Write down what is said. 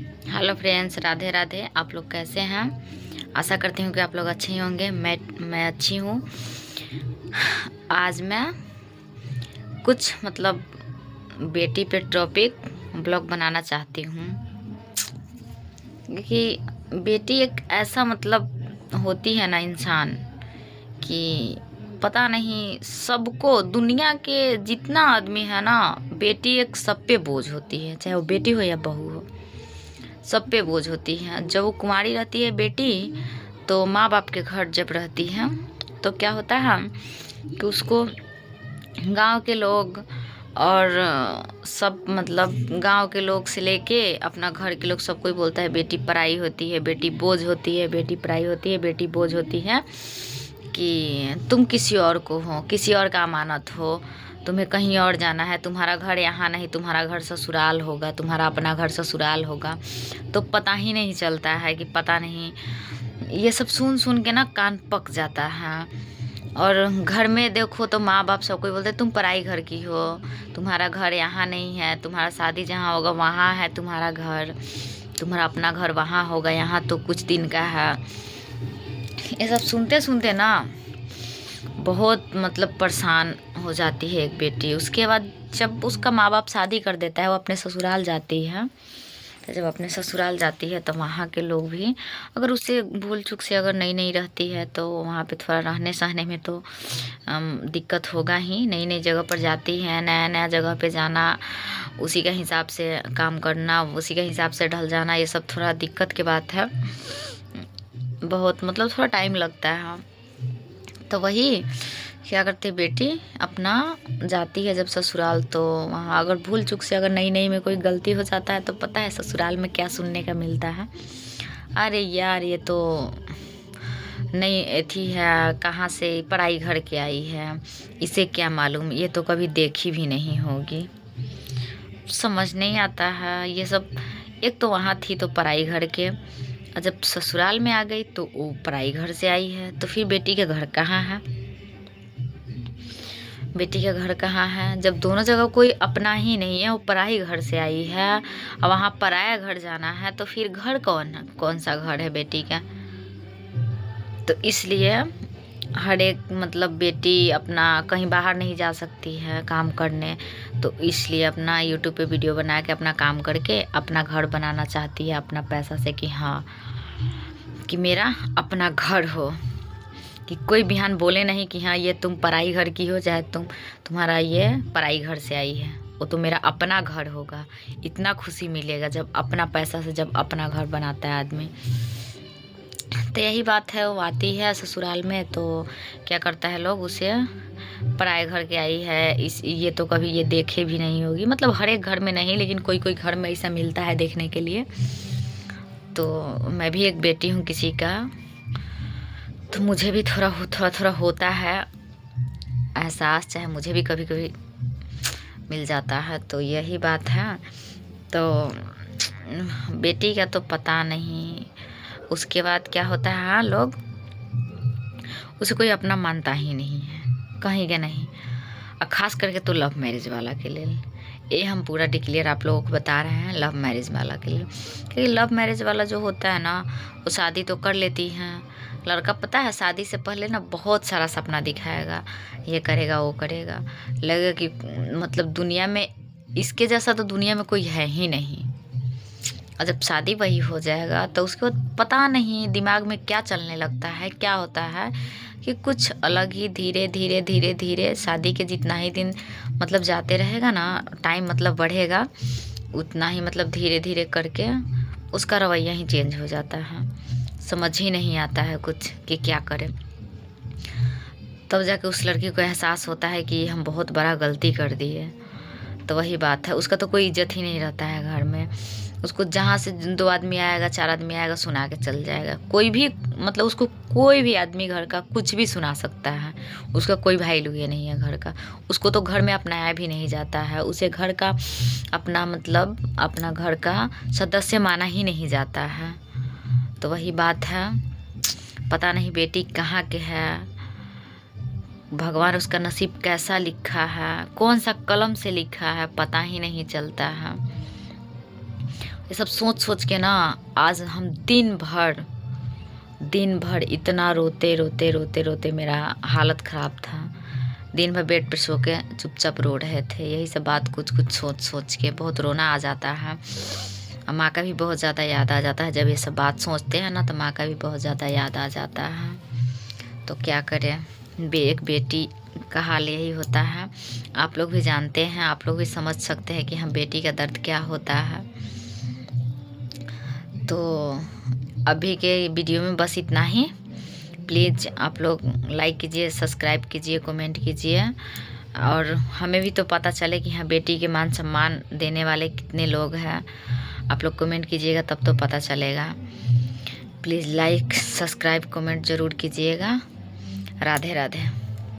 Hello friends, Radhe Radhe. आप लोग कैसे हैं? आशा करती हूँ कि आप लोग अच्छे ही होंगे। मैं अच्छी हूँ। आज मैं कुछ बेटी पे टॉपिक ब्लॉग बनाना चाहती हूँ कि बेटी एक ऐसा होती है ना इंसान कि पता नहीं, सबको दुनिया के जितना आदमी है ना, बेटी एक सब पे बोझ होती है, चाहे वो बेटी हो या बहू हो, सब पे बोझ होती है। जब वो कुंवारी रहती है बेटी, तो माँ बाप के घर जब रहती है तो क्या होता है कि उसको गांव के लोग और सब गांव के लोग से लेके अपना घर के लोग सब कोई बोलता है बेटी पराई होती है, बेटी बोझ होती है, बेटी पराई होती है, बेटी बोझ होती है, कि तुम किसी और को हो, किसी और का अमानत हो, तुम्हें कहीं और जाना है, तुम्हारा घर यहाँ नहीं, तुम्हारा घर ससुराल होगा, तुम्हारा अपना घर ससुराल होगा। तो पता ही नहीं चलता है कि पता नहीं, ये सब सुन सुन के ना कान पक जाता है। और घर में देखो तो माँ बाप सब कोई बोलते तुम पराई घर की हो, तुम्हारा घर यहाँ नहीं है, तुम्हारा शादी जहाँ होगा वहाँ है तुम्हारा घर, तुम्हारा अपना घर वहाँ होगा, यहाँ तो कुछ दिन का है। ये सब सुनते सुनते ना बहुत परेशान हो जाती है एक बेटी। उसके बाद जब उसका माँ बाप शादी कर देता है, वो अपने ससुराल जाती है, तो जब अपने ससुराल जाती है तो वहाँ के लोग भी, अगर उससे भूल चूक से अगर नई नई रहती है तो वहाँ पे थोड़ा रहने सहने में तो दिक्कत होगा ही। नई नई जगह पर जाती है, नया नया जगह पे जाना, उसी के हिसाब से काम करना, उसी के हिसाब से ढल जाना, ये सब थोड़ा दिक्कत की बात है। बहुत थोड़ा टाइम लगता है। तो वही क्या करती बेटी अपना जाती है जब ससुराल, तो वहाँ अगर भूल चूक से अगर नई नई में कोई गलती हो जाता है तो पता है ससुराल में क्या सुनने का मिलता है। अरे यार, ये तो नई थी है, कहाँ से पराई घर के आई है, इसे क्या मालूम, ये तो कभी देखी भी नहीं होगी। समझ नहीं आता है ये सब। एक तो वहाँ थी तो पराई घर के, और जब ससुराल में आ गई तो वो पराई घर से आई है, तो फिर बेटी के घर कहाँ है? बेटी का घर कहाँ है जब दोनों जगह कोई अपना ही नहीं है? वो पराई घर से आई है और वहाँ पराया घर जाना है, तो फिर घर कौन सा घर है बेटी का? तो इसलिए हर एक बेटी अपना कहीं बाहर नहीं जा सकती है काम करने, तो इसलिए अपना यूट्यूब पे वीडियो बना के अपना काम करके अपना घर बनाना चाहती है अपना पैसा से, कि हाँ, कि मेरा अपना घर हो, कि कोई बिहान बोले नहीं कि हाँ ये तुम पराई घर की हो, चाहे तुम्हारा ये पराई घर से आई है, वो तो मेरा अपना घर होगा। इतना खुशी मिलेगा जब अपना पैसा से जब अपना घर बनाता है आदमी। तो यही बात है, वो आती है ससुराल में तो क्या करता है लोग उसे पराए घर के आई है, ये तो कभी ये देखे भी नहीं होगी। हर एक घर में नहीं, लेकिन कोई कोई घर में ऐसा मिलता है देखने के लिए। तो मैं भी एक बेटी हूँ किसी का, तो मुझे भी थोड़ा होता है एहसास, चाहे मुझे भी कभी कभी मिल जाता है। तो यही बात है। तो बेटी का तो पता नहीं उसके बाद क्या होता है। हाँ, लोग उसे कोई अपना मानता ही नहीं है, कहीं का नहीं, और ख़ास करके तो लव मैरिज वाला के लिए। ये हम पूरा डिक्लेयर आप लोगों को बता रहे हैं लव मैरिज वाला के लिए, क्योंकि लव मैरिज वाला जो होता है ना, वो शादी तो कर लेती हैं लड़का, पता है शादी से पहले ना बहुत सारा सपना दिखाएगा, ये करेगा वो करेगा, लगेगा कि दुनिया में इसके जैसा तो दुनिया में कोई है ही नहीं। और जब शादी वही हो जाएगा तो उसके बाद पता नहीं दिमाग में क्या चलने लगता है, क्या होता है कि कुछ अलग ही धीरे धीरे धीरे धीरे शादी के जितना ही दिन जाते रहेगा ना, टाइम बढ़ेगा, उतना ही धीरे धीरे करके उसका रवैया ही चेंज हो जाता है। समझ ही नहीं आता है कुछ कि क्या करें। तब जाके उस लड़की को एहसास होता है कि हम बहुत बड़ा गलती कर दिए। तो वही बात है, उसका तो कोई इज्जत ही नहीं रहता है घर में। उसको जहाँ से 2 आदमी आएगा 4 आदमी आएगा सुना के चल जाएगा। कोई भी उसको कोई भी आदमी घर का कुछ भी सुना सकता है, उसका कोई वैल्यू ये नहीं है घर का। उसको तो घर में अपनाया भी नहीं जाता है, उसे घर का अपना अपना घर का सदस्य माना ही नहीं जाता है। तो वही बात है, पता नहीं बेटी कहाँ के है, भगवान उसका नसीब कैसा लिखा है, कौन सा कलम से लिखा है, पता ही नहीं चलता है। ये सब सोच सोच के ना आज हम दिन भर इतना रोते रोते रोते रोते मेरा हालत ख़राब था। दिन भर बेड पर सो के चुपचाप रो रहे थे। यही सब बात कुछ कुछ सोच सोच के बहुत रोना आ जाता है। माँ का भी बहुत ज़्यादा याद आ जाता है। जब ये सब बात सोचते हैं ना तो माँ का भी बहुत ज़्यादा याद आ जाता है। तो क्या करें, एक बेटी का हाल यही होता है। आप लोग भी जानते हैं, आप लोग भी समझ सकते हैं कि हम बेटी का दर्द क्या होता है। तो अभी के वीडियो में बस इतना ही। प्लीज़ आप लोग लाइक कीजिए, सब्सक्राइब कीजिए, कमेंट कीजिए, और हमें भी तो पता चले कि हाँ बेटी के मान सम्मान देने वाले कितने लोग हैं। आप लोग कमेंट कीजिएगा तब तो पता चलेगा। प्लीज़ लाइक सब्सक्राइब कमेंट ज़रूर कीजिएगा। राधे राधे।